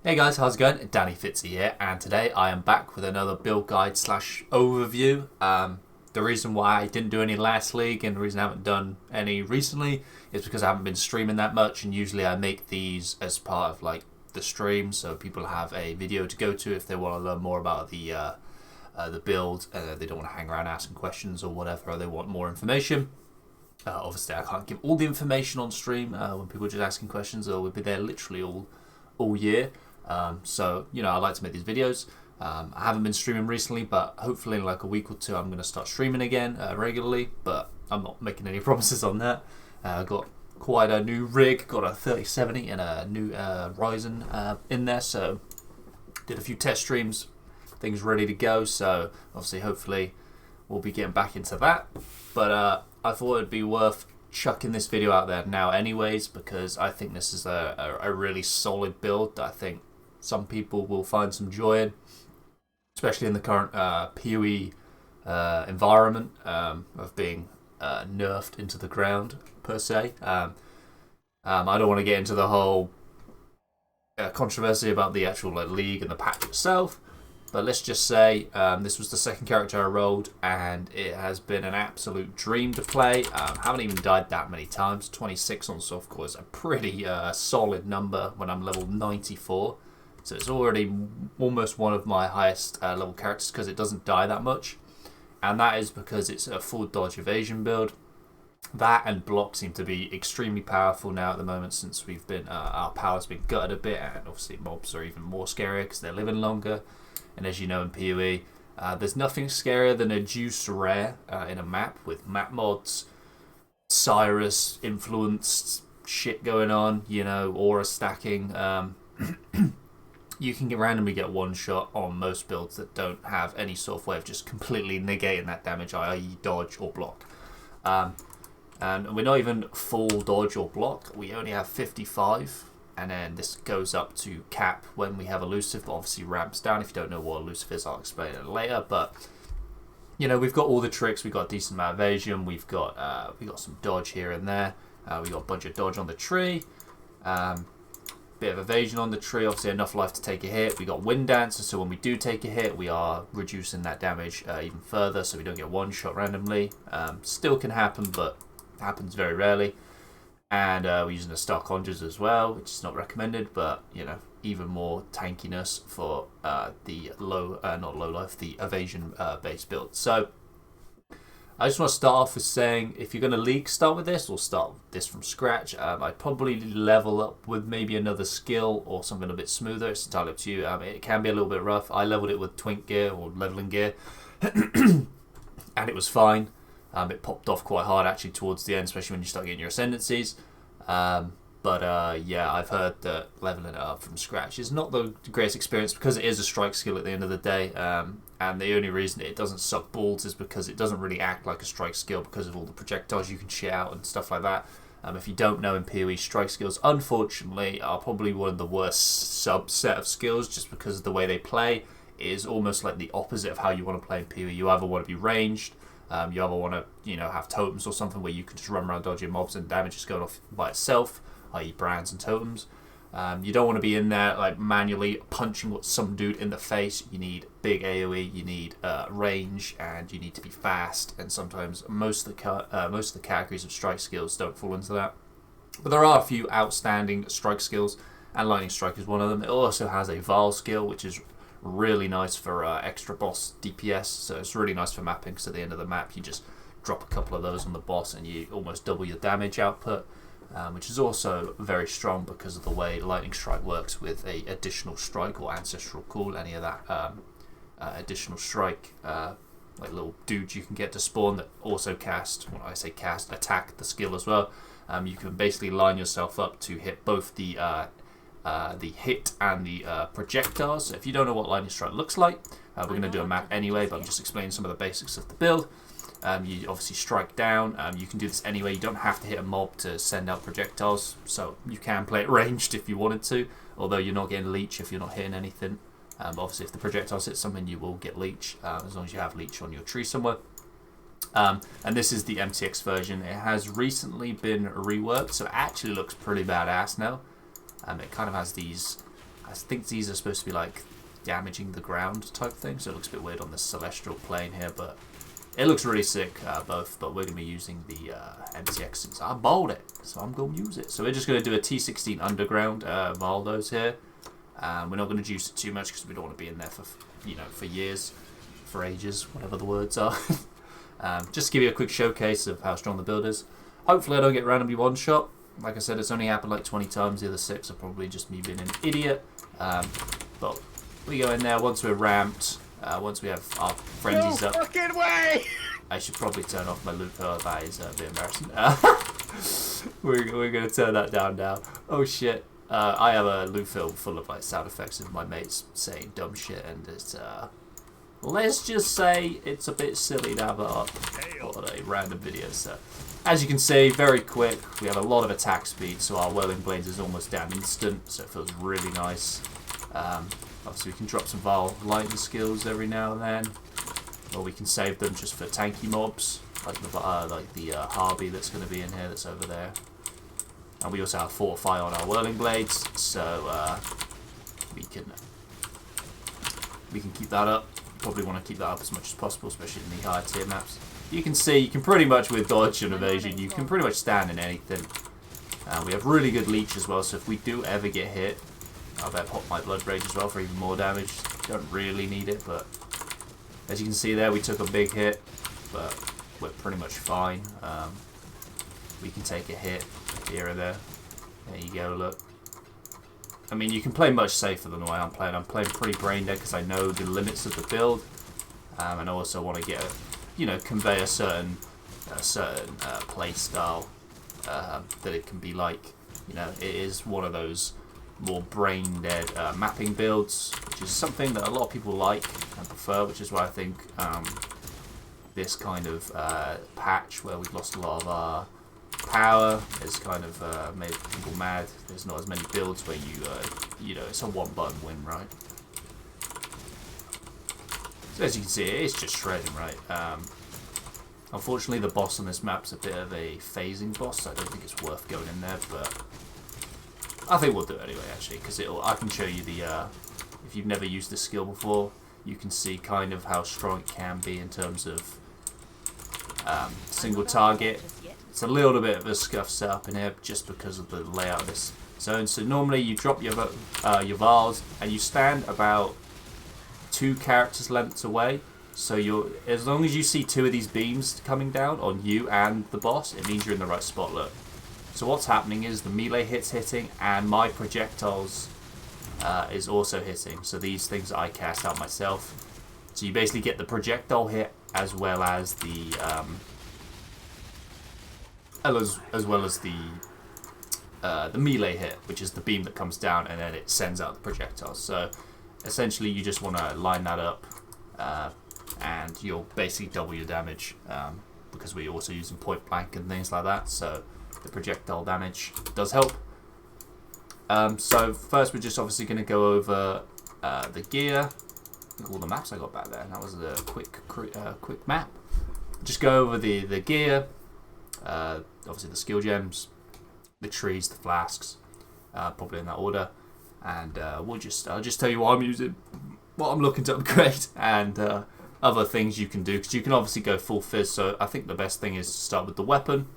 Hey guys, how's it going? Danny Fitzy here, and today I am back with another build guide slash overview. The reason why I didn't do any last league and the reason I haven't done any recently is because I haven't been streaming that much, and usually I make these as part of like the stream, so people have a video to go to if they want to learn more about the build. They don't want to hang around asking questions or whatever, or they want more information. Obviously, I can't give all the information on stream when people are just asking questions, or we'll be there literally all year. So, I like to make these videos. I haven't been streaming recently, but hopefully in like a week or two I'm going to start streaming again regularly, but I'm not making any promises on that. I've got quite a new rig, got a 3070 and a new Ryzen in there, so did a few test streams, things ready to go, so obviously hopefully we'll be getting back into that. But I thought it'd be worth chucking this video out there now anyways, because I think this is a really solid build that I think some people will find some joy in, especially in the current PoE environment of being nerfed into the ground, per se. I don't want to get into the whole controversy about the actual league and the patch itself, but let's just say this was the second character I rolled, and it has been an absolute dream to play. Haven't even died that many times. 26 on softcore is a pretty solid number when I'm level 94. So it's already almost one of my highest level characters because it doesn't die that much. And that is because it's a full dodge evasion build. That and block seem to be extremely powerful now at the moment, since we've been our power's been gutted a bit, and obviously mobs are even more scarier because they're living longer. And as you know in PoE, there's nothing scarier than a juice rare in a map with map mods, Cyrus influenced shit going on, aura stacking. You can randomly get one shot on most builds that don't have any sort of way of just completely negating that damage, i.e. dodge or block. And we're not even full dodge or block, we only have 55, and then this goes up to cap when we have elusive, but obviously ramps down. If you don't know what elusive is, I'll explain it later. But we've got all the tricks, we've got a decent amount of evasion, we've got some dodge here and there, we got a bunch of dodge on the tree. Bit of evasion on the tree, obviously enough life to take a hit. We got wind dancer, so when we do take a hit, we are reducing that damage even further, so we don't get one shot randomly. Still can happen, but happens very rarely. And we're using the star conjures as well, which is not recommended, but even more tankiness for the the evasion based build. So I just want to start off with saying, if you're going to league, start with this or start this from scratch. I'd probably level up with maybe another skill or something a bit smoother. It's entirely up to you. It can be a little bit rough. I leveled it with twink gear or leveling gear, and it was fine. It popped off quite hard actually towards the end, especially when you start getting your ascendancies. But I've heard that leveling it up from scratch is not the greatest experience because it is a strike skill at the end of the day. And the only reason it doesn't suck balls is because it doesn't really act like a strike skill because of all the projectiles you can shit out and stuff like that. If you don't know, in PoE, strike skills, unfortunately, are probably one of the worst subset of skills just because of the way they play. It is almost like the opposite of how you want to play in PoE. You either want to be ranged, you either want to have totems or something where you can just run around dodging mobs and damage is going off by itself, i.e. brands and totems. You don't want to be in there like manually punching some dude in the face. You need big AoE, you need range, and you need to be fast. And sometimes most of the categories of strike skills don't fall into that. But there are a few outstanding strike skills, and lightning strike is one of them. It also has a Vial skill, which is really nice for extra boss DPS. So it's really nice for mapping, because at the end of the map you just drop a couple of those on the boss and you almost double your damage output. Which is also very strong because of the way lightning strike works with a additional strike or ancestral call, any of that additional strike, like little dudes you can get to spawn that also cast, when I say cast, attack the skill as well. You can basically line yourself up to hit both the hit and the projectiles. So if you don't know what lightning strike looks like, we're going to do a map anyway, but I'm just explaining some of the basics of the build. You obviously strike down. You can do this anyway. You don't have to hit a mob to send out projectiles, so you can play it ranged if you wanted to, although you're not getting leech if you're not hitting anything. Obviously if the projectiles hit something, you will get leech, as long as you have leech on your tree somewhere. And this is the MTX version. It has recently been reworked, so it actually looks pretty badass now. It kind of has these I think these are supposed to be like damaging the ground type thing, so it looks a bit weird on the celestial plane here, but it looks really sick, both. But we're going to be using the MTX since I bought it, so I'm going to use it. So we're just going to do a T16 underground Valdos here. We're not going to juice it too much because we don't want to be in there for, you know, for years, for ages, whatever the words are. Just to give you a quick showcase of how strong the build is. Hopefully I don't get randomly one-shot. Like I said, it's only happened like 20 times. The other 6 are probably just me being an idiot. But we go in there once we're ramped. Once we have our frenzies up. Fucking way! I should probably turn off my loop. Oh, that is a bit embarrassing. We're going to turn that down now. Oh shit. I have a loop film full of like sound effects of my mates saying dumb shit, and it's let's just say it's a bit silly to have it up on a random video. So as you can see, very quick. We have a lot of attack speed, so our whirling blades is almost damn instant, so it feels really nice. Obviously we can drop some Vile lightning skills every now and then, or we can save them just for tanky mobs like the Harvey that's going to be in here, that's over there. And we also have Fortify on our whirling blades, so we can keep that up. Probably want to keep that up as much as possible, especially in the higher tier maps. You can see, you can pretty much, with dodge and evasion, you can pretty much stand in anything. We have really good leech as well, so if we do ever get hit, I better pop my blood rage as well for even more damage. Don't really need it, but as you can see there, we took a big hit, but we're pretty much fine. We can take a hit here or there. There you go, look. I mean, you can play much safer than the way I'm playing. I'm playing pretty brain dead because I know the limits of the build, and I also want to get, you know, convey a certain play style that it can be like. You know, it is one of those more brain dead mapping builds, which is something that a lot of people like and prefer, which is why I think this kind of patch where we've lost a lot of our power has kind of made people mad. There's not as many builds where you know, it's a one button win, right? So as you can see, it's just shredding, right? Unfortunately, the boss on this map's a bit of a phasing boss, so I don't think it's worth going in there, but I think we'll do it anyway, actually, because I can show you the, if you've never used this skill before, you can see kind of how strong it can be in terms of single target. It's a little bit of a scuff setup in here just because of the layout of this zone. So normally you drop your vials and you stand about 2 characters lengths away. So as long as you see 2 of these beams coming down on you and the boss, it means you're in the right spot, look. So what's happening is the melee hit's hitting and my projectiles is also hitting. So these things I cast out myself. So you basically get the projectile hit as well as the the melee hit, which is the beam that comes down and then it sends out the projectiles. So essentially you just want to line that up and you'll basically double your damage because we're also using point blank and things like that, so the projectile damage does help. So first we're just obviously going to go over the gear. Look at all the maps I got back there. That was a quick map. Just go over the gear, obviously the skill gems, the trees, the flasks, probably in that order, and I'll just tell you what I'm using, what I'm looking to upgrade, and other things you can do, because you can obviously go full fizz. So I think the best thing is to start with the weapon.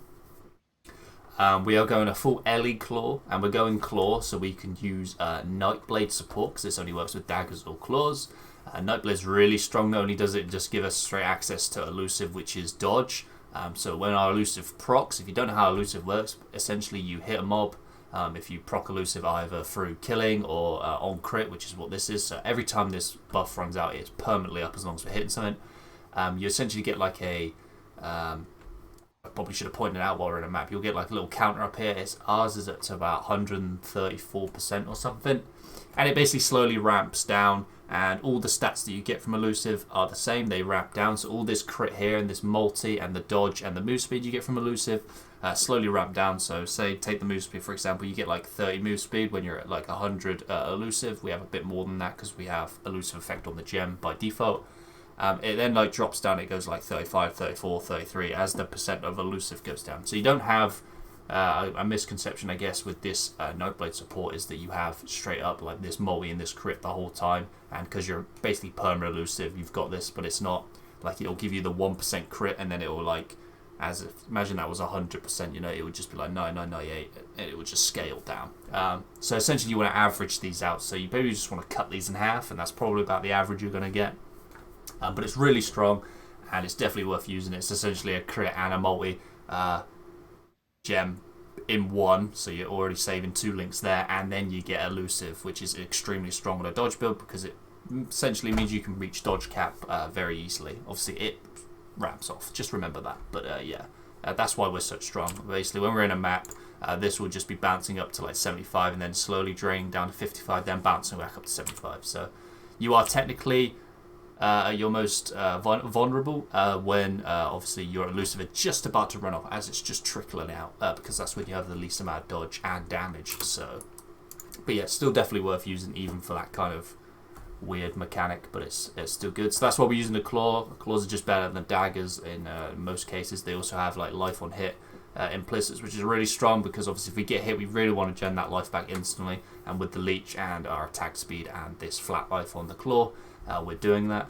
We are going a full Ellie claw, and we're going claw so we can use Nightblade support, because this only works with daggers or claws. Nightblade's really strong. Not only does it just give us straight access to elusive, which is dodge. So when our elusive procs, if you don't know how elusive works, essentially you hit a mob. If you proc elusive either through killing or on crit, which is what this is. So every time this buff runs out, it's permanently up as long as we're hitting something. You essentially get like a... I probably should have pointed out while we're in a map. You'll get like a little counter up here. Ours is at about 134% or something. And it basically slowly ramps down. And all the stats that you get from elusive are the same. They ramp down. So all this crit here and this multi and the dodge and the move speed you get from elusive slowly ramp down. So say take the move speed, for example. You get like 30 move speed when you're at like 100 elusive. We have a bit more than that because we have elusive effect on the gem by default. It then like drops down. It goes like 35, 34, 33 as the percent of elusive goes down. So you don't have A misconception, I guess, with this Nightblade support is that you have straight up like this multi and this crit the whole time, and because you're basically perma elusive, you've got this, but it's not. Like, it'll give you the 1% crit, and then it will, like, as if, imagine that was 100%, you know, it would just be like 9998, and it would just scale down. So essentially you want to average these out, so you maybe just want to cut these in half, and that's probably about the average you're going to get. But it's really strong, and it's definitely worth using. It's essentially a crit and a multi gem in one, so you're already saving 2 links there, and then you get elusive, which is extremely strong on a dodge build, because it essentially means you can reach dodge cap very easily. Obviously it ramps off, just remember that. But that's why we're so strong. Basically when we're in a map, this will just be bouncing up to like 75 and then slowly draining down to 55, then bouncing back up to 75. So you are technically your most vulnerable when obviously your elusive is just about to run off, as it's just trickling out, because that's when you have the least amount of dodge and damage. So, but yeah, still definitely worth using even for that kind of weird mechanic, but it's still good. So that's why we're using the claw. Claws are just better than daggers in most cases. They also have like life on hit implicits, which is really strong, because obviously if we get hit, we really want to gen that life back instantly, and with the leech and our attack speed and this flat life on the claw, we're doing that.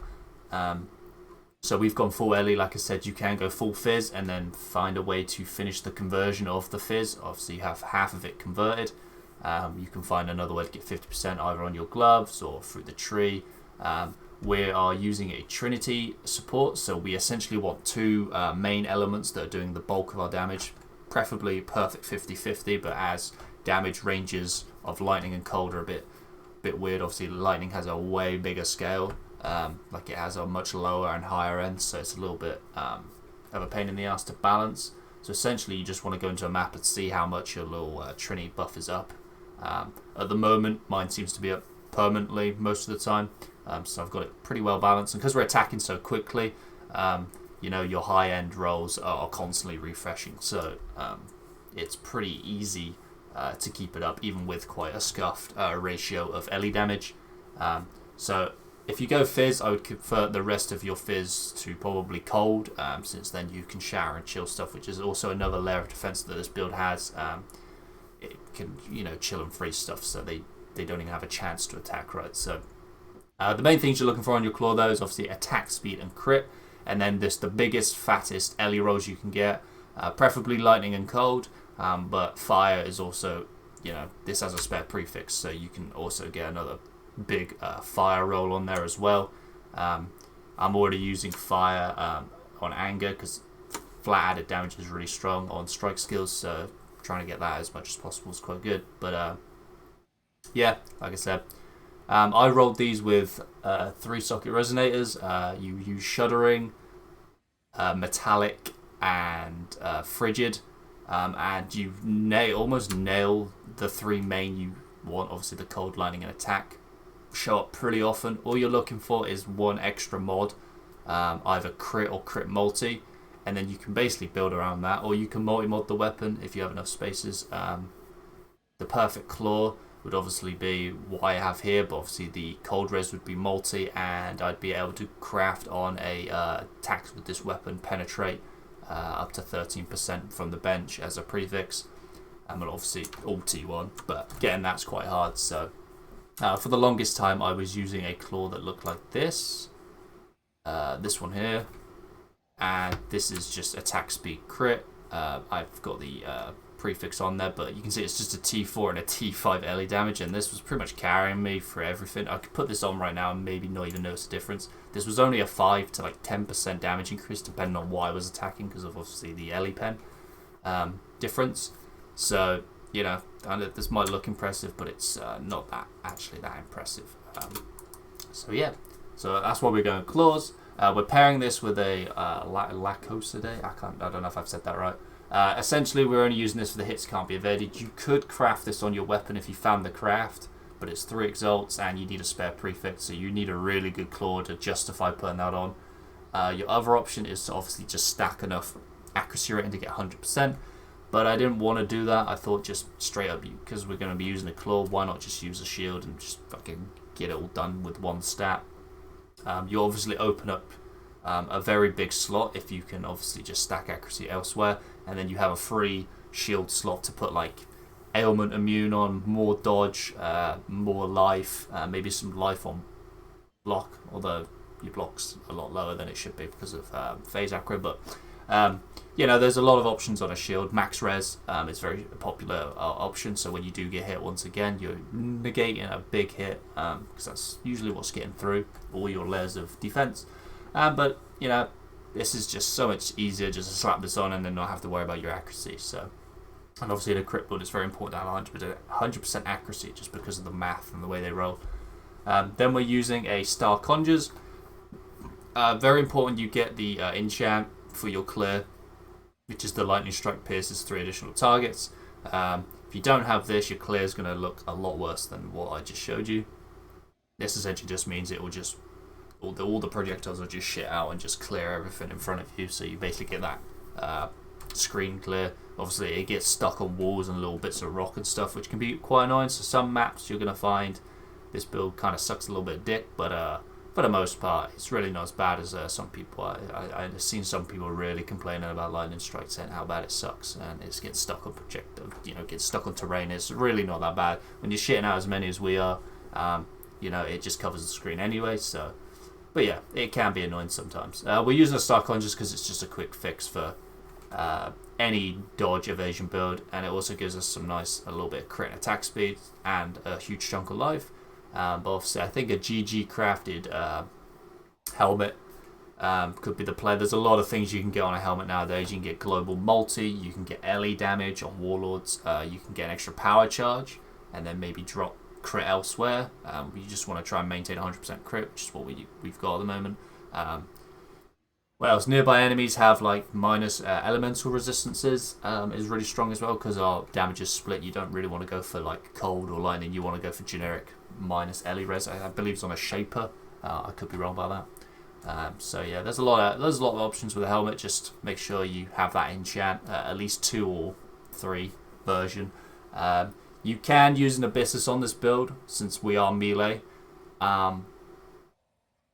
So we've gone full Ellie. Like I said, you can go full fizz and then find a way to finish the conversion of the fizz. Obviously you have half of it converted. You can find another way to get 50% either on your gloves or through the tree. We are using a Trinity support, so we essentially want 2 main elements that are doing the bulk of our damage, preferably perfect 50-50, but as damage ranges of lightning and cold are a bit weird. Obviously lightning has a way bigger scale, like it has a much lower and higher end, so it's a little bit of a pain in the ass to balance. So essentially you just want to go into a map and see how much your little Trinity buff is up. At the moment mine seems to be up permanently most of the time, so I've got it pretty well balanced, and because we're attacking so quickly, you know, your high end rolls are constantly refreshing, so it's pretty easy to keep it up even with quite a scuffed ratio of Ellie damage. So if you go fizz, I would convert the rest of your fizz to probably cold, since then you can shower and chill stuff, which is also another layer of defense that this build has. It can, you know, chill and freeze stuff, so they don't even have a chance to attack, right? So the main things you're looking for on your claw though is obviously attack speed and crit, and then the biggest, fattest Ellie rolls you can get, preferably lightning and cold, but fire is also, you know, this has a spare prefix, so you can also get another big fire roll on there as well. I'm already using fire on anger because flat added damage is really strong on strike skills, so trying to get that as much as possible is quite good. But yeah, like I said, I rolled these with 3 socket resonators. You use shuddering, metallic, and frigid, and you almost nail the 3 main you want. Obviously the cold, lightning, and attack show up pretty often. All you're looking for is 1 extra mod, either crit or crit multi, and then you can basically build around that, or you can multi-mod the weapon if you have enough spaces. The perfect claw would obviously be what I have here, but obviously the cold res would be multi, and I'd be able to craft on a attacks with this weapon penetrate up to 13% from the bench as a prefix. And obviously all T1, but getting that's quite hard. So for the longest time I was using a claw that looked like this one here, and this is just attack speed crit. I've got the prefix on there, but you can see it's just a T4 and a T5 Ellie damage, and this was pretty much carrying me for everything. I could put this on right now and maybe not even notice the difference. This was only a 5 to like 10% damage increase depending on what I was attacking, because of obviously the Ellie pen difference. So, you know, this might look impressive, but it's not actually that impressive. So yeah, so that's why we're going claws. We're pairing this with a Lacosade. I don't know if I've said that right. Essentially, we're only using this for the hits can't be evaded. You could craft this on your weapon if you found the craft, but it's 3 exalts and you need a spare prefix, so you need a really good claw to justify putting that on. Your other option is to obviously just stack enough accuracy rating to get 100%, but I didn't want to do that. I thought just straight up, because we're going to be using a claw, why not just use a shield and just fucking get it all done with 1 stat. You obviously open up a very big slot if you can obviously just stack accuracy elsewhere, and then you have a free shield slot to put like ailment immune on, more dodge, more life, maybe some life on block, although your block's a lot lower than it should be because of phase accro. But there's a lot of options on a shield. Max res is a very popular option, so when you do get hit once again, you're negating a big hit, because that's usually what's getting through all your layers of defense. But this is just so much easier just to slap this on and then not have to worry about your accuracy. So, and obviously in a crit build, it's very important to have 100% accuracy just because of the math and the way they roll. Then we're using a Star Conjures. Very important you get the enchant for your clear, which is the Lightning Strike pierces 3 additional targets. If you don't have this, your clear is going to look a lot worse than what I just showed you. This essentially just means it will just all the projectiles will just shit out and just clear everything in front of you. So you basically get that screen clear. Obviously, it gets stuck on walls and little bits of rock and stuff, which can be quite annoying. So some maps you're going to find this build kind of sucks a little bit of dick, but for the most part, it's really not as bad as some people. I've seen some people really complaining about Lightning Strike, saying how bad it sucks, and it's getting stuck on projectile, gets stuck on terrain. It's really not that bad when you're shitting out as many as we are. It just covers the screen anyway. So, but yeah, it can be annoying sometimes. We're using a Star Conjures because it's just a quick fix for any dodge evasion build, and it also gives us a little bit of crit and attack speed and a huge chunk of life. But obviously, I think a GG crafted helmet could be the play. There's a lot of things you can get on a helmet nowadays. You can get global multi, you can get LE damage on warlords, you can get an extra power charge, and then maybe drop crit elsewhere. You just want to try and maintain 100% crit, which is what we've got at the moment. What else? Nearby enemies have like minus elemental resistances, is really strong as well because our damage is split. You don't really want to go for like cold or lightning. You want to go for generic minus LE res. I believe it's on a shaper. I could be wrong about that. So yeah, there's a lot of options with the helmet. Just make sure you have that enchant, at least 2 or 3 version. You can use an Abyssus on this build since we are melee.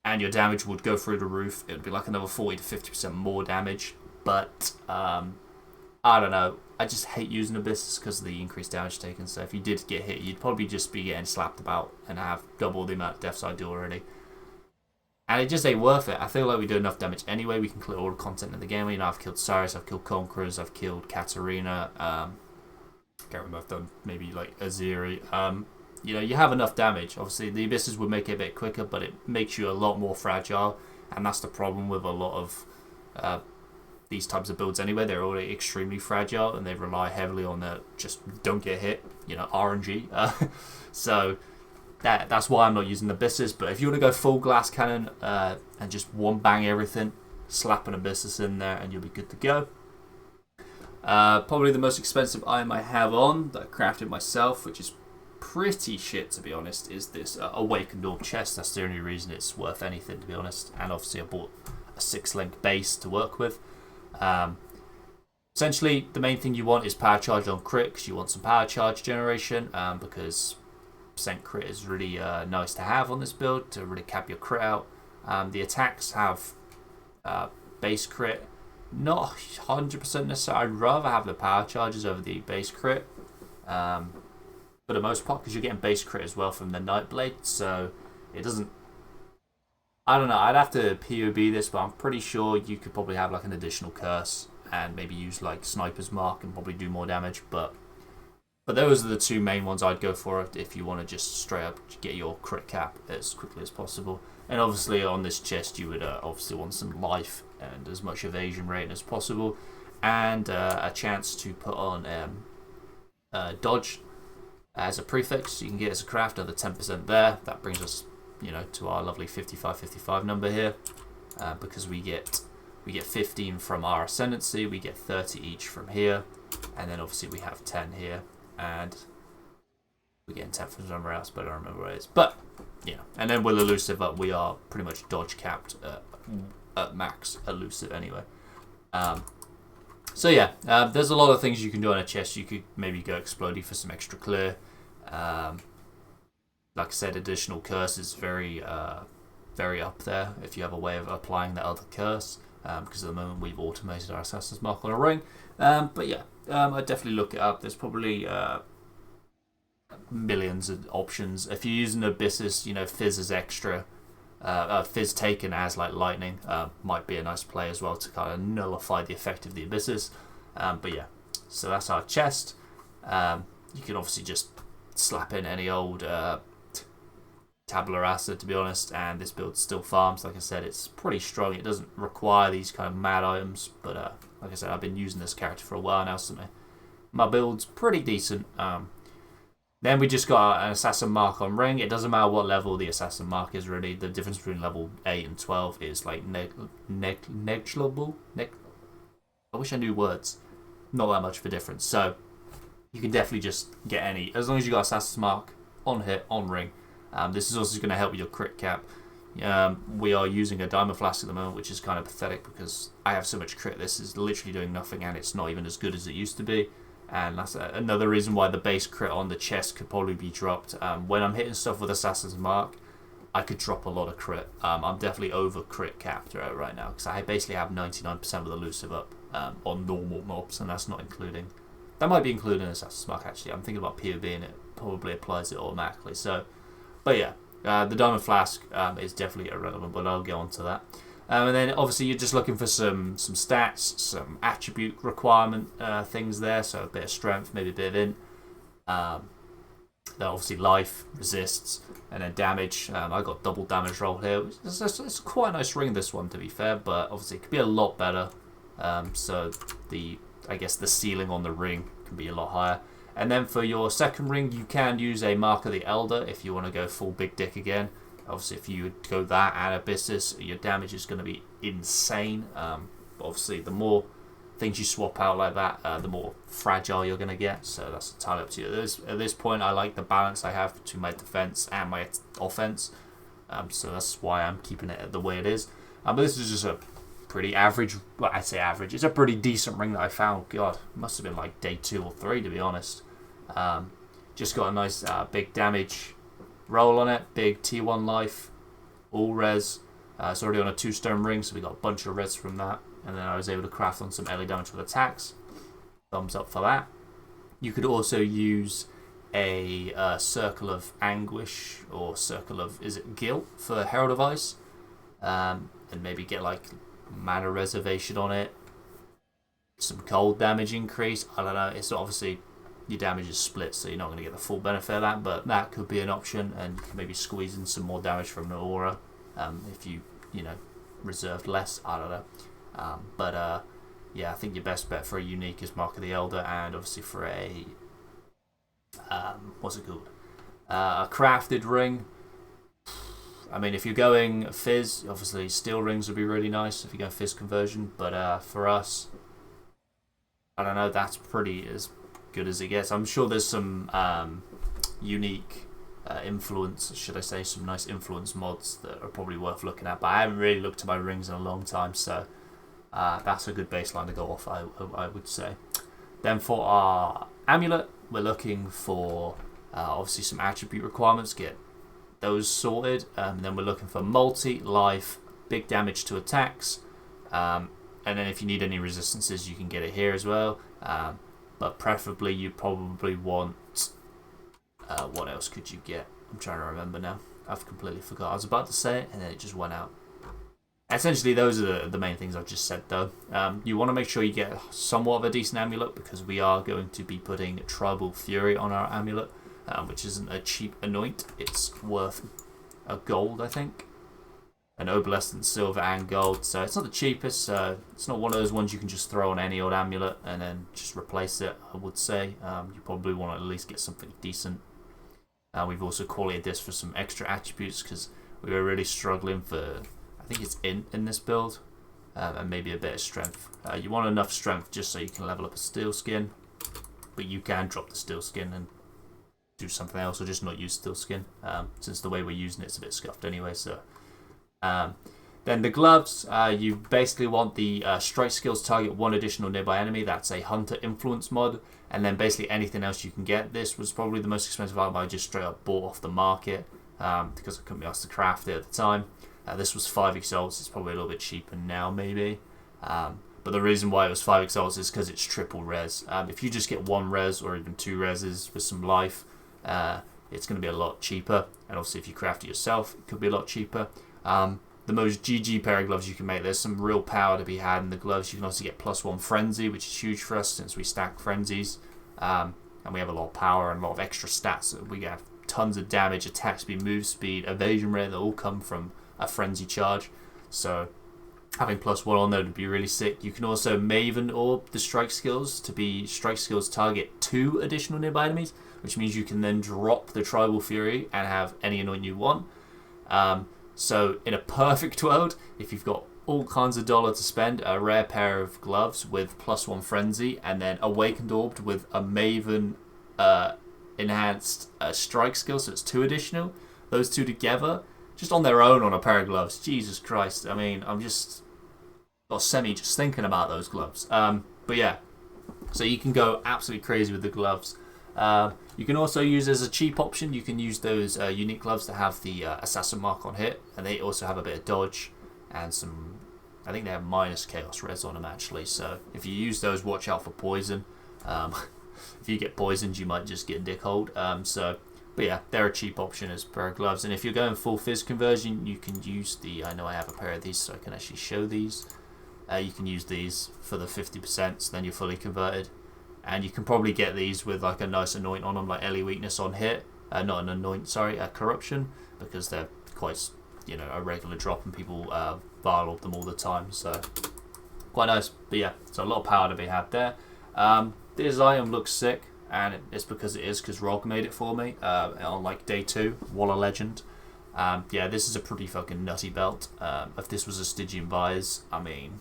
And your damage would go through the roof. It would be like another 40 to 50% more damage. But I don't know. I just hate using Abyssus because of the increased damage taken. So if you did get hit, you'd probably just be getting slapped about and have double the amount of deaths I do already. And it just ain't worth it. I feel like we do enough damage anyway. We can clear all the content in the game. I've killed Cyrus, I've killed Conquerors, I've killed Katarina. I can't remember, I've done maybe like Aziri. You have enough damage. Obviously, the Abysses would make it a bit quicker, but it makes you a lot more fragile. And that's the problem with a lot of these types of builds anyway. They're already extremely fragile, and they rely heavily on the just don't get hit, RNG. So that's why I'm not using Abyssus. But if you want to go full glass cannon and just one bang everything, slap an Abyssus in there, and you'll be good to go. Probably the most expensive item I have on that I crafted myself, which is pretty shit to be honest, is this Awakened Orb chest. That's the only reason it's worth anything, to be honest. And obviously I bought a 6-link base to work with. Essentially the main thing you want is power charge on crit, because you want some power charge generation, because percent crit is really nice to have on this build to really cap your crit out. The attacks have base crit, not 100% necessary. I'd rather have the power charges over the base crit, for the most part, because you're getting base crit as well from the Nightblade, so it doesn't... I don't know, I'd have to POB this, but I'm pretty sure you could probably have like an additional curse and maybe use like Sniper's Mark and probably do more damage, but those are the 2 main ones I'd go for if you want to just straight up get your crit cap as quickly as possible. And obviously on this chest you would obviously want some life and as much evasion rate as possible, and a chance to put on dodge as a prefix. You can get as a crafter the 10% there. That brings us, to our lovely 55 number here, because we get 15 from our Ascendancy, we get 30 each from here, and then obviously we have 10 here, and we're getting 10 from somewhere else, but I don't remember where it is. But and then with elusive, we are pretty much dodge capped at max elusive anyway. So yeah, there's a lot of things you can do on a chest. You could maybe go Explodey for some extra clear. Like I said, additional curse is very up there if you have a way of applying that other curse. because at the moment we've automated our Assassin's Mark on a ring. But yeah, I'd definitely look it up. There's probably millions of options. If you're using Abyssus, Fizz is extra. Fizz taken as like lightning might be a nice play as well to kind of nullify the effect of the Abyssus. But yeah, so that's our chest. You can obviously just slap in any old tabula rasa, to be honest, and this build still farms. Like I said, it's pretty strong. It doesn't require these kind of mad items, but like I said, I've been using this character for a while now, so my build's pretty decent. Then we just got an Assassin Mark on ring. It doesn't matter what level the Assassin Mark is, really. The difference between level 8 and 12 is like negligible. I wish I knew words. Not that much of a difference. So you can definitely just get any, as long as you got Assassin's Mark on hit, on ring. This is also going to help with your crit cap. We are using a Diamond Flask at the moment, which is kind of pathetic because I have so much crit. This is literally doing nothing, and it's not even as good as it used to be. And that's another reason why the base crit on the chest could probably be dropped. When I'm hitting stuff with Assassin's Mark, I could drop a lot of crit. I'm definitely over crit capped right now because I basically have 99% of the elusive up on normal mobs, and that's not including. That might be including Assassin's Mark, actually. I'm thinking about POB, and it probably applies it automatically. So, but yeah, the Diamond Flask is definitely irrelevant, but I'll get on to that. And then obviously you're just looking for some stats, some attribute requirement things there, so a bit of strength, maybe a bit of int. Then obviously life, resists, and then damage. I got double damage roll here. It's quite a nice ring, this one, to be fair, but obviously it could be a lot better. So I guess the ceiling on the ring can be a lot higher. And then for your second ring, you can use a Mark of the Elder if you want to go full big dick again. Obviously, if you go that and Abyssus, your damage is going to be insane. But obviously, the more things you swap out like that, the more fragile you're going to get. So that's entirely up to you. At this point, I like the balance I have between my defense and my offense. So that's why I'm keeping it the way it is. But this is just a pretty average, well, I'd say average. It's a pretty decent ring that I found. God, it must have been like day 2 or 3, to be honest. Just got a nice big damage roll on it, big T1 life, all res. It's already on a 2-stone ring, so we got a bunch of res from that. And then I was able to craft on some LA damage with attacks. Thumbs up for that. You could also use a Circle of Anguish or Circle of, is it Guilt for Herald of Ice? And maybe get like mana reservation on it. Some cold damage increase. I don't know. It's obviously your damage is split, so you're not going to get the full benefit of that, but that could be an option, and maybe squeeze in some more damage from the aura if you reserved less. I don't know. But yeah, I think your best bet for a unique is Mark of the Elder, and obviously for a what's it called? A crafted ring. I mean, if you're going Fizz, obviously steel rings would be really nice if you go Fizz conversion, but for us, I don't know, that's pretty as good as it gets. I'm sure there's some unique influence, should I say, some nice influence mods that are probably worth looking at, but I haven't really looked at my rings in a long time, so that's a good baseline to go off, I would say. Then for our Amulet, we're looking for obviously some attribute requirements, get those sorted, and then we're looking for multi, life, big damage to attacks, and then if you need any resistances you can get it here as well. But preferably you probably want, what else could you get? I'm trying to remember now. I've completely forgot. I was about to say it and then it just went out. Essentially those are the main things I've just said though. You want to make sure you get somewhat of a decent amulet because we are going to be putting Tribal Fury on our amulet, which isn't a cheap anoint. It's worth a gold, I think. An Obsolescent silver and gold, so it's not the cheapest. It's not one of those ones you can just throw on any old amulet and then just replace it, I would say. You probably want to at least get something decent. We've also qualified this for some extra attributes because we were really struggling for, I think it's in this build, and maybe a bit of strength. You want enough strength just so you can level up a steel skin, but you can drop the steel skin and do something else or just not use steel skin, since the way we're using it's a bit scuffed anyway, so... Then the gloves, you basically want the strike skills target one additional nearby enemy. That's a hunter influence mod, and then basically anything else you can get. This was probably the most expensive item I just straight up bought off the market because I couldn't be asked to craft it at the time. This was 5 exalts. It's probably a little bit cheaper now maybe, But the reason why it was 5 Exiles is because it's triple res. If you just get 1 res or even 2 reses with some life, it's going to be a lot cheaper. And obviously if you craft it yourself, it could be a lot cheaper. The most GG pair of gloves you can make, there's some real power to be had in the gloves. You can also get +1 Frenzy, which is huge for us since we stack Frenzies. And we have a lot of power and a lot of extra stats. We have tons of damage, attack speed, move speed, evasion rate that all come from a Frenzy charge. So having +1 on there would be really sick. You can also Maven Orb the strike skills to be strike skills target 2 additional nearby enemies, which means you can then drop the Tribal Fury and have any anoint you want. So in a perfect world, if you've got all kinds of dollar to spend, a rare pair of gloves with +1 Frenzy, and then Awakened Orbed with a Maven enhanced strike skill, so it's 2 additional. Those 2 together, just on their own on a pair of gloves, Jesus Christ. I mean, I'm just just thinking about those gloves. But yeah, so you can go absolutely crazy with the gloves. You can also use as a cheap option, you can use those unique gloves that have the assassin mark on hit, and they also have a bit of dodge and some, I think they have minus chaos res on them actually, so if you use those, watch out for poison. If you get poisoned, you might just get dick hold. But yeah, they're a cheap option as pair of gloves. And if you're going full fizz conversion, you can use the, I know I have a pair of these so I can actually show these. You can use these for the 50%, so then you're fully converted. And you can probably get these with like a nice anoint on them, like Ellie weakness on hit. Not an anoint, sorry, a corruption, because they're quite, a regular drop and people vial orb them all the time. So quite nice. But yeah, so a lot of power to be had there. This item looks sick, and it's because Rog made it for me on like day 2, Wall of Legend. Yeah, this is a pretty fucking nutty belt. If this was a Stygian Vise, I mean,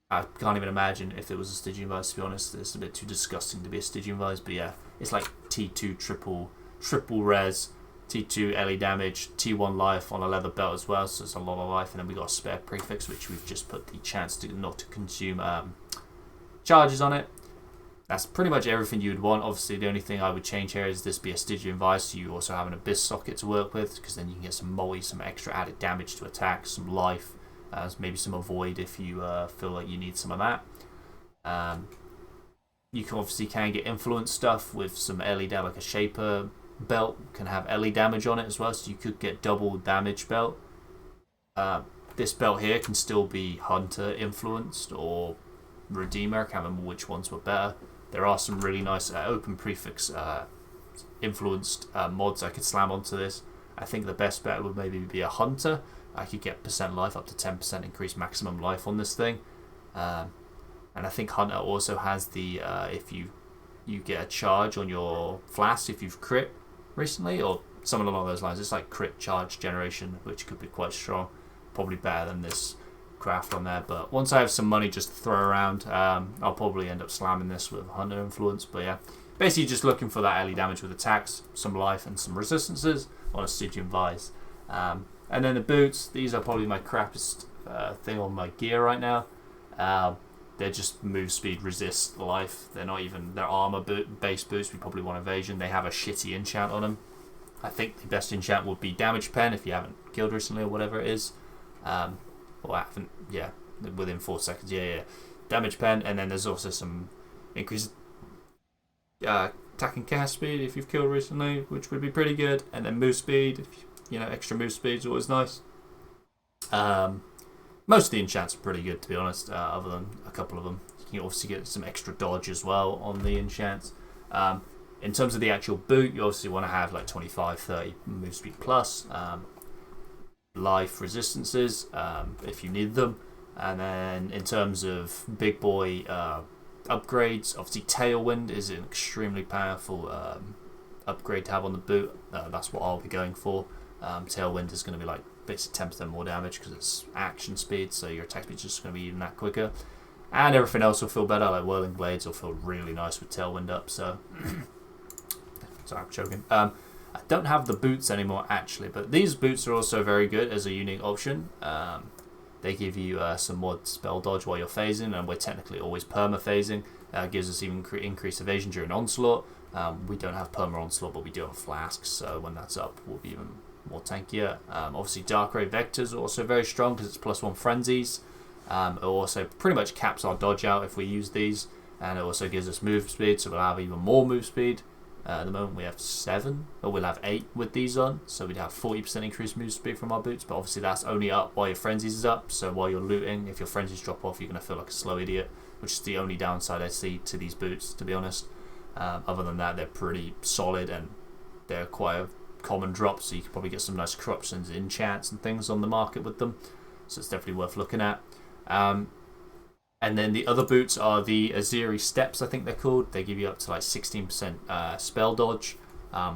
I can't even imagine if it was a Stygian Vise, to be honest. It's a bit too disgusting to be a Stygian Vise, but yeah, it's like T2 triple res, T2 LE damage, T1 life on a leather belt as well, so it's a lot of life. And then we got a spare prefix, which we've just put the chance to not to consume charges on it. That's pretty much everything you would want. Obviously, the only thing I would change here is this be a Stygian Vise, so you also have an Abyss socket to work with, because then you can get some multi, some extra added damage to attack, some life, maybe some avoid if you feel like you need some of that. You can obviously get influence stuff with some LE damage, like a Shaper belt can have LE damage on it as well, so you could get double damage belt. This belt here can still be Hunter influenced or Redeemer. I can't remember which ones were better. There are some really nice open prefix influenced mods I could slam onto this. I think the best bet would maybe be a Hunter. I could get % life, up to 10% increased maximum life on this thing. And I think Hunter also has the, if you get a charge on your Flasks if you've crit recently, or something along those lines. It's like crit charge generation, which could be quite strong. Probably better than this craft on there. But once I have some money just to throw around, I'll probably end up slamming this with Hunter influence. But yeah, basically just looking for that LE damage with attacks, some life, and some resistances on a Stygian Vise. And then the boots, these are probably my crappiest thing on my gear right now. They're just move speed, resist, life. They're not even, they're armor based boots. We probably want evasion. They have a shitty enchant on them. I think the best enchant would be damage pen if you haven't killed recently or whatever it is. Or I haven't, yeah, within 4 seconds. Yeah. Damage pen, and then there's also some increased attack and cast speed if you've killed recently, which would be pretty good. And then move speed, if extra move speed is always nice. Most of the enchants are pretty good, to be honest, other than a couple of them. You can obviously get some extra dodge as well on the enchants. In terms of the actual boot, you obviously want to have like 25, 30 move speed plus. Life resistances if you need them. And then in terms of big boy upgrades, obviously Tailwind is an extremely powerful upgrade to have on the boot. That's what I'll be going for. Tailwind is going to be like basically 10% more damage because it's action speed, so your attack speed is just going to be even that quicker. And everything else will feel better, like Whirling Blades will feel really nice with Tailwind up. So, sorry, I'm choking. I don't have the boots anymore actually, but these boots are also very good as a unique option. They give you some more spell dodge while you're phasing, and we're technically always perma phasing. Gives us even increased evasion during onslaught. We don't have perma onslaught, but we do have Flasks, so when that's up, we'll be even more tankier. Obviously, Dark Ray Vectors are also very strong because it's +1 frenzies. It also pretty much caps our dodge out if we use these, and it also gives us move speed, so we'll have even more move speed. At the moment we have 7, or we'll have 8 with these on, so we'd have 40% increased move speed from our boots, but obviously that's only up while your frenzies is up, so while you're looting, if your frenzies drop off, you're going to feel like a slow idiot, which is the only downside I see to these boots, to be honest. Other than that, they're pretty solid, and they're quite a common drop, so you can probably get some nice corruptions, enchants and things on the market with them, so it's definitely worth looking at. And then the other boots are the Aziri Steps, I think they're called. They give you up to like 16% spell dodge.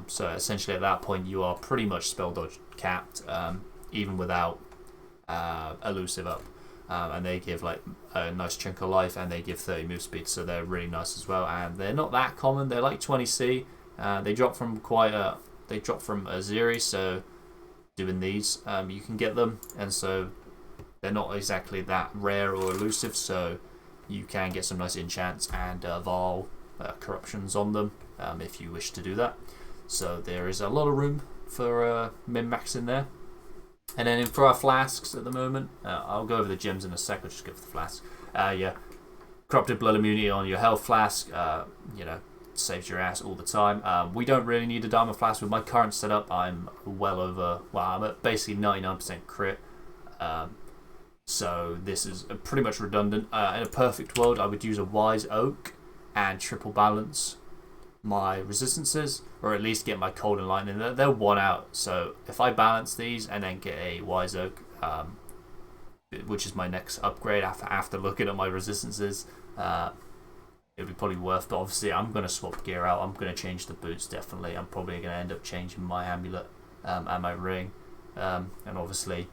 So essentially at that point you are pretty much spell dodge capped, even without elusive up. And they give like a nice chunk of life, and they give 30 move speed, so they're really nice as well. And they're not that common. They're like 20c. They drop from Aziri, so doing these you can get them, and so they're not exactly that rare or elusive, so you can get some nice enchants and Vaal corruptions on them if you wish to do that. So there is a lot of room for min-max in there. And then for our flasks at the moment, I'll go over the gems in a sec, I'll just go for the flasks. Yeah, corrupted blood immunity on your health flask, you know, saves your ass all the time. We don't really need a diamond flask. With my current setup, I'm well over, well, I'm at basically 99% crit. So this is pretty much redundant. In a perfect world, I would use a wise oak and triple balance my resistances, or at least get my cold and lightning. They're 1 out, so if I balance these and then get a wise oak, which is my next upgrade after looking at my resistances, it would be probably worth. But obviously I'm going to swap gear out. I'm going to change the boots, definitely. I'm probably going to end up changing my amulet and my ring, and obviously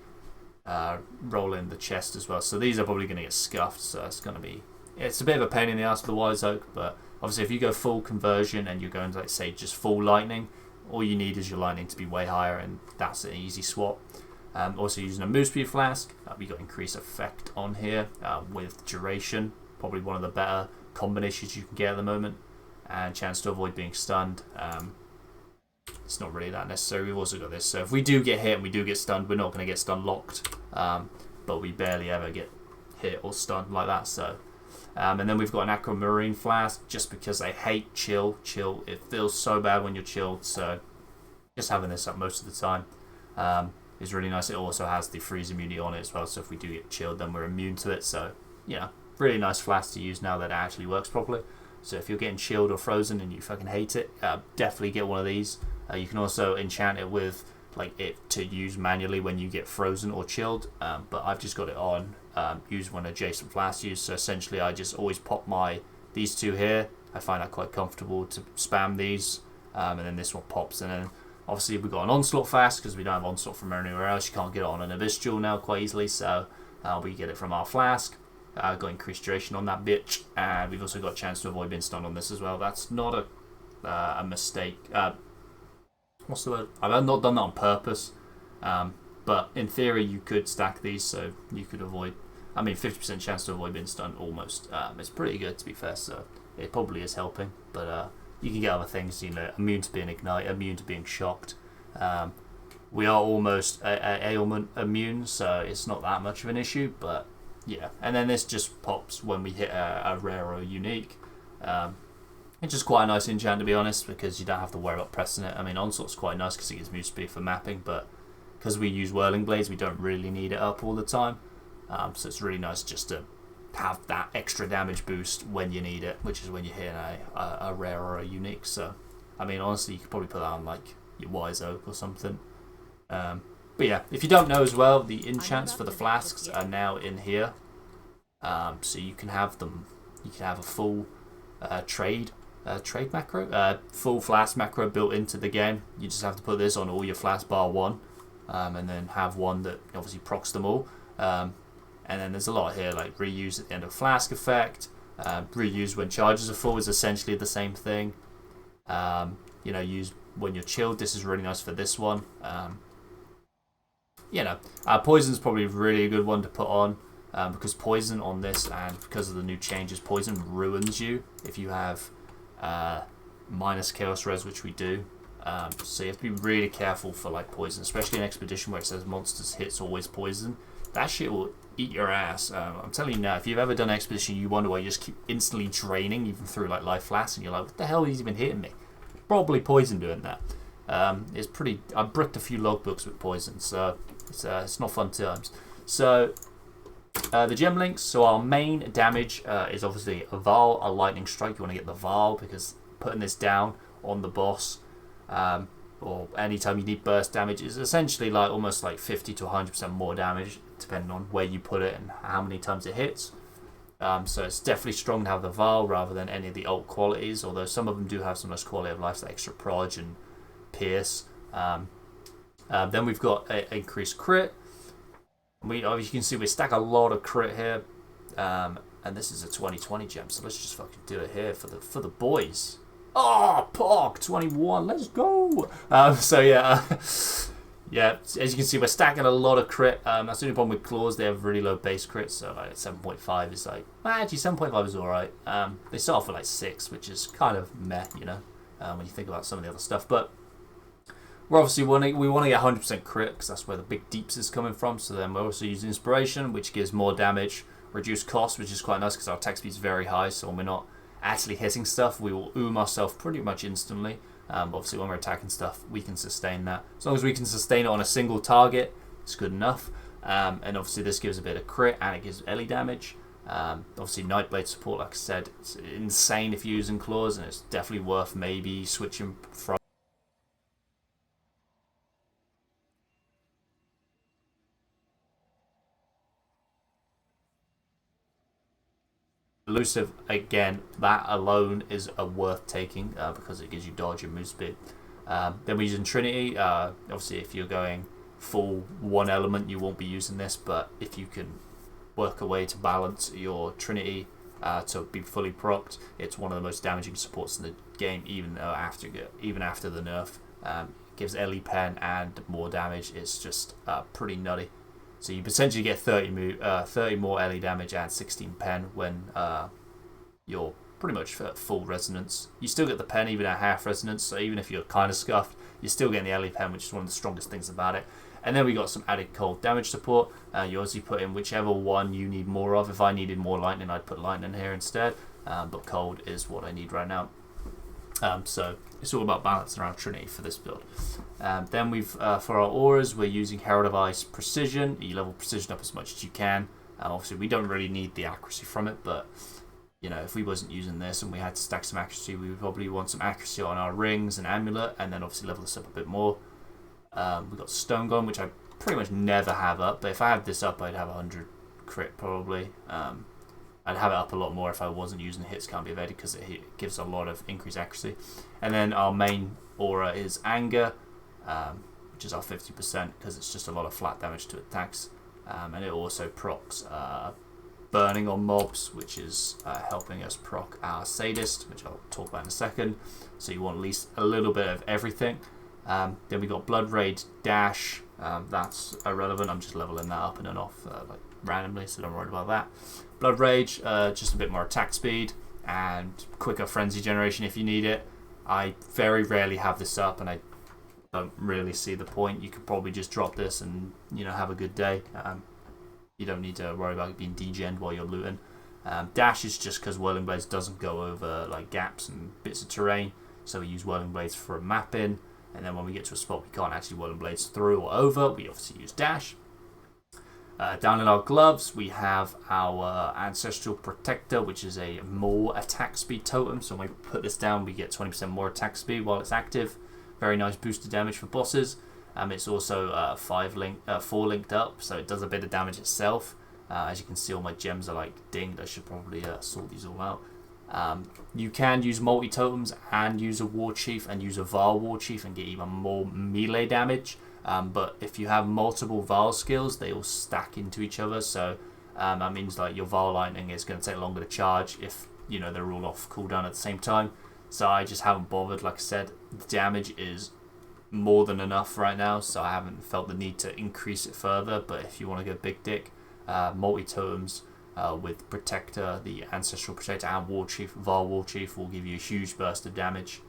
roll in the chest as well. So these are probably going to get scuffed, so it's a bit of a pain in the ass for the wise oak. But obviously if you go full conversion and you're going to, like, say, just full lightning, all you need is your lightning to be way higher, and that's an easy swap. Also using a move speed flask, we got increased effect on here with duration, probably one of the better combinations you can get at the moment, and chance to avoid being stunned. It's not really that necessary. We've also got this, so if we do get hit and we do get stunned, we're not going to get stun locked, but we barely ever get hit or stunned like that. So, and then we've got an aquamarine flask, just because I hate chill. It feels so bad when you're chilled, so just having this up most of the time is really nice. It also has the freeze immunity on it as well, so if we do get chilled, then we're immune to it. So yeah, really nice flask to use now that it actually works properly. So if you're getting chilled or frozen and you fucking hate it, definitely get one of these. You can also enchant it with it to use manually when you get frozen or chilled, but I've just got it on use when adjacent flasks use. So essentially I just always pop these two here. I find that quite comfortable to spam these, and then this one pops. And then obviously we've got an onslaught flask, because we don't have onslaught from anywhere else. You can't get it on an abyss jewel now quite easily, so we get it from our flask. Got increased duration on that bitch, and we've also got a chance to avoid being stunned on this as well. That's not a mistake. What's the word? I've not done that on purpose, but in theory you could stack these, so you could avoid, 50% chance to avoid being stunned almost. It's pretty good, to be fair, so it probably is helping. But you can get other things, immune to being ignite, immune to being shocked. We are almost ailment immune, so it's not that much of an issue, but yeah. And then this just pops when we hit a rare or unique. It's just quite a nice enchant, to be honest, because you don't have to worry about pressing it. Onslaught's quite nice because it gives move speed for mapping, but because we use whirling blades, we don't really need it up all the time. So it's really nice just to have that extra damage boost when you need it, which is when you're hitting a rare or a unique. So, honestly, you could probably put that on your wise oak or something. But yeah, if you don't know as well, the enchants for the flasks are now in here. So you can have them. You can have a full trade macro, full flask macro built into the game. You just have to put this on all your flasks bar one, and then have one that obviously procs them all. And then there's a lot here, like reuse at the end of flask effect, reuse when charges are full is essentially the same thing. Use when you're chilled. This is really nice for this one. Poison's probably really a good one to put on, because poison on this, and because of the new changes, poison ruins you if you have minus chaos res, which we do. So you have to be really careful for poison, especially in expedition where it says monsters hits always poison. that shit will eat your ass. I'm telling you now, if you've ever done Expedition, you wonder why you just keep instantly draining, even through like life flasks, and you're like, what the hell has he been hitting me? Probably poison doing that. It's pretty. I bricked a few logbooks with poison, so it's not fun terms. So the gem links. So our main damage is obviously a Varl, a lightning strike. You want to get the Varl because putting this down on the boss, or anytime you need burst damage, is essentially like almost like 50 to 100% more damage, depending on where you put it and how many times it hits. So it's definitely strong to have the Varl rather than any of the alt qualities, although some of them do have some nice quality of life, like extra proj and pierce. Then we've got increased crit. You can see we stack a lot of crit here, and this is a 2020 gem, so let's just fucking do it here for the boys. Oh, Pog 21, let's go. So yeah. Yeah, as you can see, we're stacking a lot of crit. That's the only problem with claws; they have really low base crit, so like 7.5 is like, well, actually 7.5 is alright. They start off with like 6, which is kind of meh, you know, when you think about some of the other stuff. But we're obviously we want to get 100% crit because that's where the big deeps is coming from. So then we're also using inspiration, which gives more damage, reduced cost, which is quite nice because our attack speed is very high. So when we're not actually hitting stuff, we will ourselves pretty much instantly. Obviously when we're attacking stuff, we can sustain that. As long as we can sustain it on a single target, it's good enough. And obviously this gives a bit of crit and it gives ele damage. Obviously Nightblade support, like I said, it's insane if you're using claws, and it's definitely worth maybe switching from elusive. Again, that alone is worth taking because it gives you dodge and move speed. Then we're using Trinity. Obviously if you're going full one element, you won't be using this, but if you can work a way to balance your Trinity to be fully procced, it's one of the most damaging supports in the game, even after the nerf. It gives ele pen and more damage. It's just pretty nutty. So you potentially get 30 more ele damage and 16 pen when you're pretty much full resonance. You still get the pen even at half resonance, so even if you're kind of scuffed, you're still getting the ele pen, which is one of the strongest things about it. And then we got some added cold damage support. You obviously put in whichever one you need more of. If I needed more lightning, I'd put lightning here instead, but cold is what I need right now. So it's all about balancing around Trinity for this build. Then we've for our auras, we're using Herald of Ice Precision. You level Precision up as much as you can. Obviously we don't really need the accuracy from it, but you know, if we wasn't using this and we had to stack some accuracy, we would probably want some accuracy on our rings and amulet, and then obviously level this up a bit more. We've got Stone Golem, which I pretty much never have up, but if I had this up, I'd have 100 crit probably. I'd have it up a lot more if I wasn't using the hits can't be evaded, because it gives a lot of increased accuracy. And then our main aura is Anger, which is our 50%, because it's just a lot of flat damage to attacks. And it also procs Burning on mobs, which is helping us proc our Sadist, which I'll talk about in a second. So you want at least a little bit of everything. Then we got Blood Rage Dash. That's irrelevant. I'm just leveling that up and then off like randomly, so don't worry about that. Blood Rage, just a bit more attack speed and quicker frenzy generation if you need it. I very rarely have this up, and I don't really see the point. You could probably just drop this and, you know, have a good day. You don't need to worry about it being degened while you're looting. Dash is just because Whirling Blades doesn't go over like gaps and bits of terrain, so we use Whirling Blades for mapping. And then when we get to a spot we can't actually Whirling Blades through or over, we obviously use Dash. Down in our gloves, we have our Ancestral Protector, which is a more attack speed totem. So when we put this down, we get 20% more attack speed while it's active. Very nice boosted damage for bosses. It's also 4 linked up, so it does a bit of damage itself. As you can see, all my gems are like dinged. I should probably sort these all out. You can use multi-totems and use a War Chief and use a Varl War Chief and get even more melee damage. But if you have multiple Varl skills, they all stack into each other. So that means like your Varl Lightning is going to take longer to charge if, you know, they're all off cooldown at the same time. So I just haven't bothered. Like I said, the damage is more than enough right now, so I haven't felt the need to increase it further. But if you want to go big dick, multi-totems with Protector, the Ancestral Protector and War Chief, Varl War Chief will give you a huge burst of damage.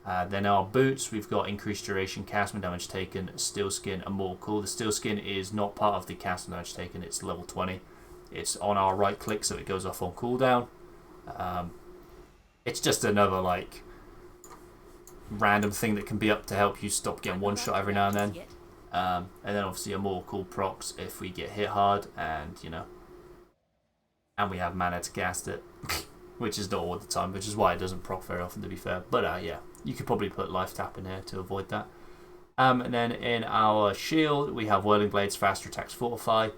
Then our boots, we've got increased duration, cast damage taken, steel skin, and mortal cool. The steel skin is not part of the cast damage taken, it's level 20. It's on our right click, so it goes off on cooldown. It's just another like random thing that can be up to help you stop getting one shot every now and then. And then obviously a mortal cool procs if we get hit hard, and and we have mana to cast it, which is not all the time, which is why it doesn't proc very often, to be fair. But yeah, you could probably put life tap in here to avoid that. And then in our shield, we have Whirling Blades, faster attacks, fortify.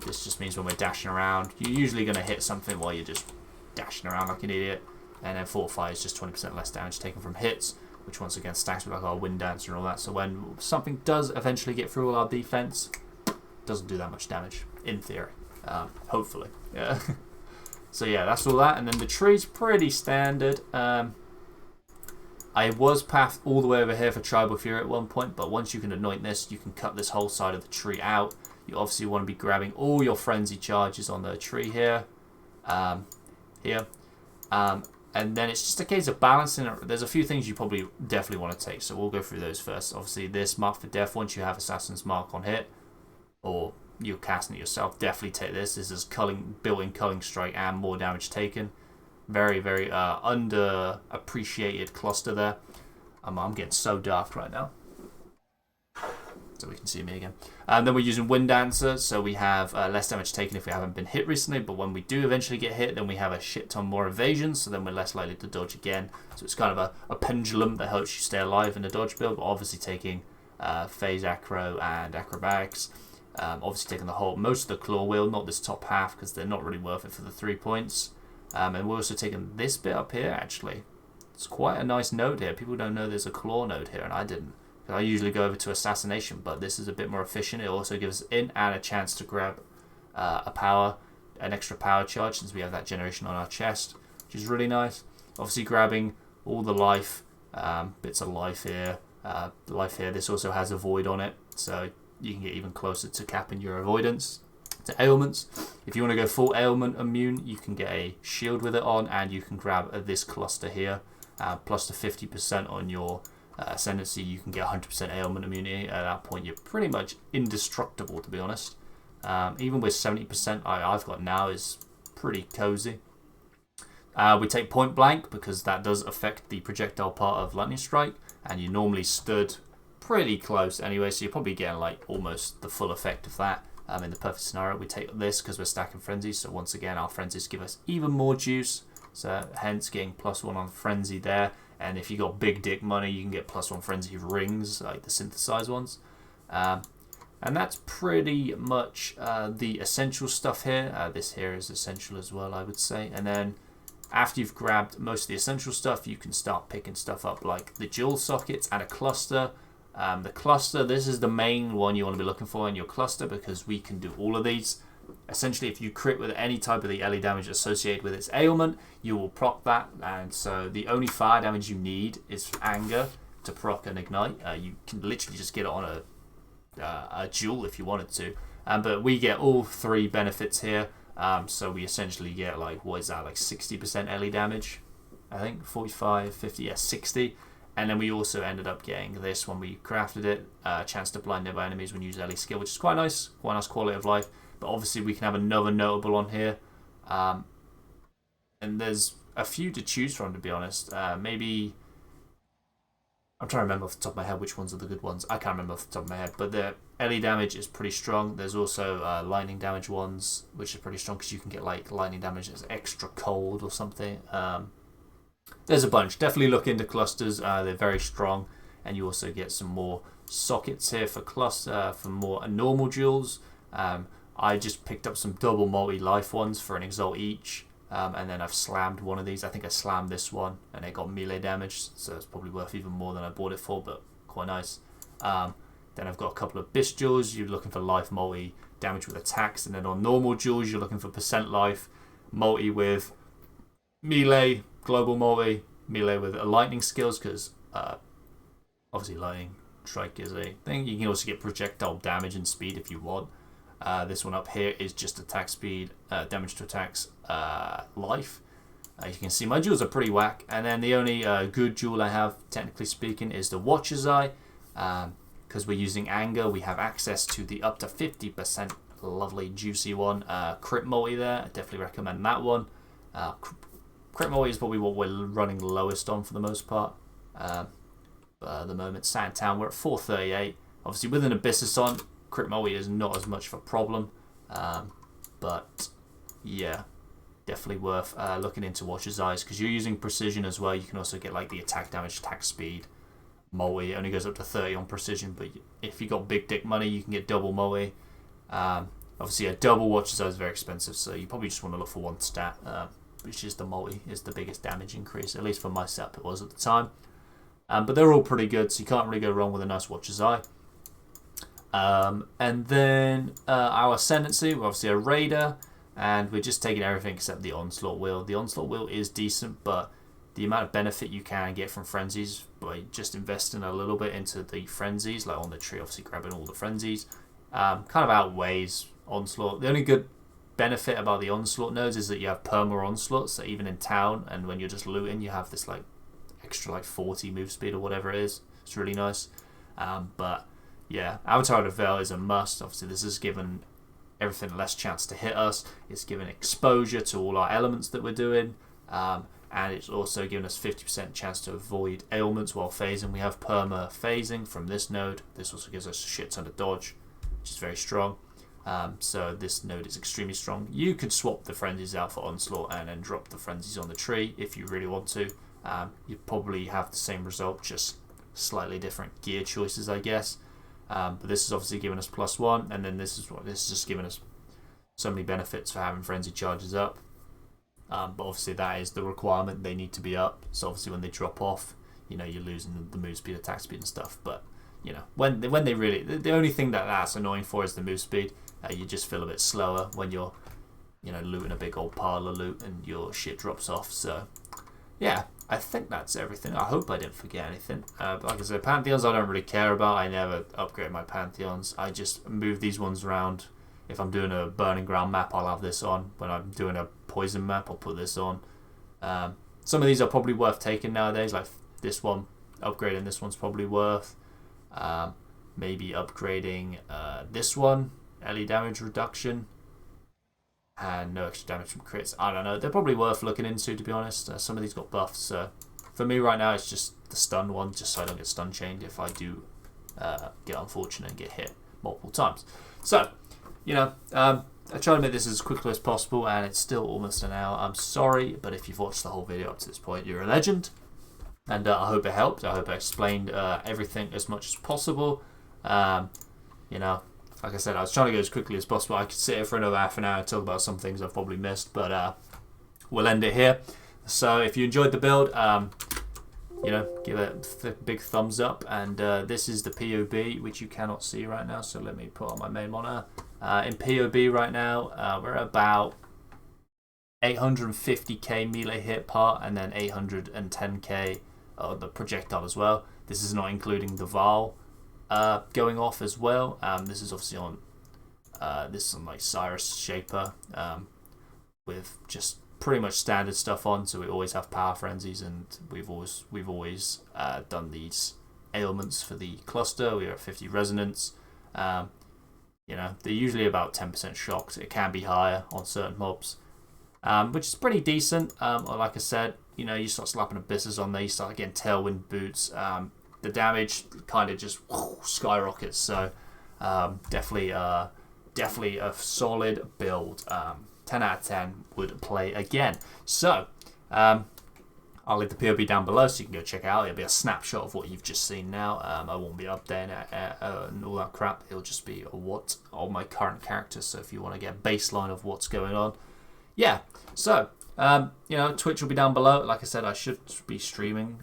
This just means when we're dashing around, you're usually going to hit something while you're just dashing around like an idiot. And then fortify is just 20% less damage taken from hits, which once again stacks with like our Wind Dancer and all that. So when something does eventually get through all our defense, it doesn't do that much damage, in theory. Hopefully. Yeah. So yeah, that's all that. And then the tree's pretty standard. I was pathed all the way over here for Tribal Fury at one point, but once you can anoint this, you can cut this whole side of the tree out. You obviously want to be grabbing all your frenzy charges on the tree here. And then it's just a case of balancing it. There's a few things you probably definitely want to take, so we'll go through those first. Obviously, this Mark for Death, once you have Assassin's Mark on hit, or you're casting it yourself, definitely take this. This is built-in Culling Strike and more damage taken. Very, very underappreciated cluster there. I'm getting so dark right now. So we can see me again. And then we're using Wind Dancer, so we have less damage taken if we haven't been hit recently, but when we do eventually get hit, then we have a shit ton more evasion, so then we're less likely to dodge again. So it's kind of a pendulum that helps you stay alive in the dodge build, but obviously taking phase acro and acrobatics. Obviously taking most of the claw wheel, not this top half, because they're not really worth it for the 3 points. And we're also taking this bit up here, actually. It's quite a nice node here. People don't know there's a claw node here, and I didn't. I usually go over to Assassination, but this is a bit more efficient. It also gives us in and a chance to grab an extra power charge, since we have that generation on our chest, which is really nice. Obviously grabbing all the life, bits of life here. This also has a void on it, so you can get even closer to capping your avoidance. To ailments, if you want to go full ailment immune, you can get a shield with it on, and you can grab this cluster here, plus the 50% on your Ascendancy. You can get 100% ailment immunity. At that point, you're pretty much indestructible, to be honest. Even with 70% I've got now is pretty cozy. We take Point Blank because that does affect the projectile part of Lightning Strike, and you normally stood pretty close anyway, so you're probably getting like almost the full effect of that. In the perfect scenario, we take this because we're stacking frenzies, so once again our frenzies give us even more juice, so hence getting +1 on frenzy there. And if you got big dick money, you can get +1 frenzy rings, like the synthesized ones. And that's pretty much the essential stuff here. This here is essential as well, I would say. And then after you've grabbed most of the essential stuff, you can start picking stuff up like the jewel sockets and a cluster. The cluster, this is the main one you want to be looking for in your cluster, because we can do all of these. Essentially, if you crit with any type of the LE damage associated with its ailment, you will proc that, and so the only fire damage you need is anger to proc and ignite. You can literally just get it on a jewel if you wanted to, but we get all 3 benefits here. So we essentially get like, what is that, like 60% LE damage, I think, 45, 50, yeah, 60. And then we also ended up getting this when we crafted it, chance to blind nearby enemies when you use LE skill, which is quite nice quality of life. But obviously we can have another notable on here. And there's a few to choose from, to be honest. Maybe, I'm trying to remember off the top of my head which ones are the good ones. I can't remember off the top of my head. But the LE damage is pretty strong. There's also lightning damage ones, which is pretty strong because you can get like lightning damage that's extra cold or something. There's a bunch. Definitely look into clusters. They're very strong. And you also get some more sockets here for more normal jewels. I just picked up some double multi-life ones for an exalt each, and then I've slammed one of these. I think I slammed this one, and it got melee damage, so it's probably worth even more than I bought it for, but quite nice. Then I've got a couple of Bish jewels. You're looking for life multi damage with attacks, and then on normal jewels, you're looking for percent life multi with melee, global multi, melee with a lightning skills, because obviously lightning strike is a thing. You can also get projectile damage and speed if you want. This one up here is just attack speed, damage to attacks, life. You can see my jewels are pretty whack, and then the only good jewel I have, technically speaking, is the Watcher's Eye. Because we're using Anger, we have access to the up to 50% lovely juicy one. Crit multi there, I definitely recommend that one. Crit multi is probably what we're running lowest on for the most part. But at the moment, Sandtown, we're at 438. Obviously with an Abyssus on, crit multi is not as much of a problem. But yeah, definitely worth looking into Watcher's Eyes, because you're using precision as well. You can also get like the attack damage, attack speed. Multi, it only goes up to 30 on precision, but if you got big dick money, you can get double multi. Obviously a double Watcher's Eye is very expensive, so you probably just want to look for one stat, which is the multi, is the biggest damage increase, at least for my setup it was at the time. But they're all pretty good, so you can't really go wrong with a nice Watcher's Eye. And then our Ascendancy, we're obviously a Raider, and we're just taking everything except the Onslaught Wheel. The Onslaught Wheel is decent, but the amount of benefit you can get from Frenzies by just investing a little bit into the Frenzies, like on the tree, obviously grabbing all the Frenzies, kind of outweighs Onslaught. The only good benefit about the Onslaught nodes is that you have perma Onslaughts, so even in town and when you're just looting, you have this like extra like 40 move speed or whatever it is. It's really nice. But yeah, Avatar of Veil is a must. Obviously this has given everything less chance to hit us. It's given exposure to all our elements that we're doing. And it's also given us 50% chance to avoid ailments while phasing. We have perma phasing from this node. This also gives us a shit ton of dodge, which is very strong. So this node is extremely strong. You could swap the Frenzies out for Onslaught and then drop the Frenzies on the tree if you really want to. You probably have the same result, just slightly different gear choices, I guess. But this is obviously giving us +1, and then this is just giving us so many benefits for having Frenzy charges up. But obviously that is the requirement, they need to be up. So obviously when they drop off, you know, you're losing the move speed, attack speed and stuff. But you know, when they really, the only thing that's annoying for is the move speed. You just feel a bit slower when you're, you know, looting a big old pile of loot and your shit drops off. So yeah, I think that's everything. I hope I didn't forget anything. Like I said, Pantheons I don't really care about. I never upgrade my Pantheons. I just move these ones around. If I'm doing a Burning Ground map, I'll have this on. When I'm doing a Poison map, I'll put this on. Some of these are probably worth taking nowadays, like this one. Upgrading this one's probably worth. Maybe upgrading this one, LE damage reduction, and no extra damage from crits. I don't know. They're probably worth looking into, to be honest. Some of these got buffs, so for me right now, it's just the stun one, just so I don't get stun chained if I do get unfortunate and get hit multiple times. So, you know, I try to make this as quickly as possible, and it's still almost an hour. I'm sorry, but if you've watched the whole video up to this point, you're a legend. And I hope it helped. I hope I explained everything as much as possible. You know, like I said, I was trying to go as quickly as possible. I could sit here for another half an hour and talk about some things I've probably missed, but we'll end it here. So if you enjoyed the build, you know, give it a big thumbs up. And this is the POB, which you cannot see right now. So let me put on my main monitor. In POB right now, we're at about 850k melee hit part, and then 810k the projectile as well. This is not including the Val going off as well. This is obviously on this is on like Cyrus Shaper with just pretty much standard stuff on. So we always have power frenzies, and we've always done these ailments for the cluster. We are at 50 resonance. You know, they're usually about 10% shocked. It can be higher on certain mobs, which is pretty decent. Like I said, you know, you start slapping Abyssus on there, you start getting Tailwind boots. The damage kind of just skyrockets. So definitely a solid build. 10 out of 10 would play again. So I'll leave the POB down below so you can go check it out. It'll be a snapshot of what you've just seen now. I won't be updating it and all that crap. It'll just be what of my current characters. So if you want to get a baseline of what's going on, yeah. So you know, Twitch will be down below. Like I said, I should be streaming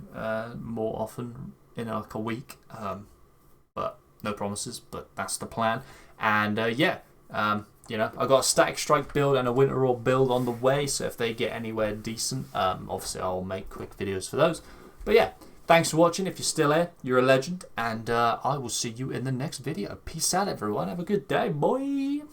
more often in like a week, but no promises. But that's the plan. And yeah. You know, I got a Static Strike build and a Winter Roar build on the way, so if they get anywhere decent, obviously I'll make quick videos for those. But yeah, thanks for watching. If you're still here, you're a legend, and I will see you in the next video. Peace out, everyone. Have a good day. Bye.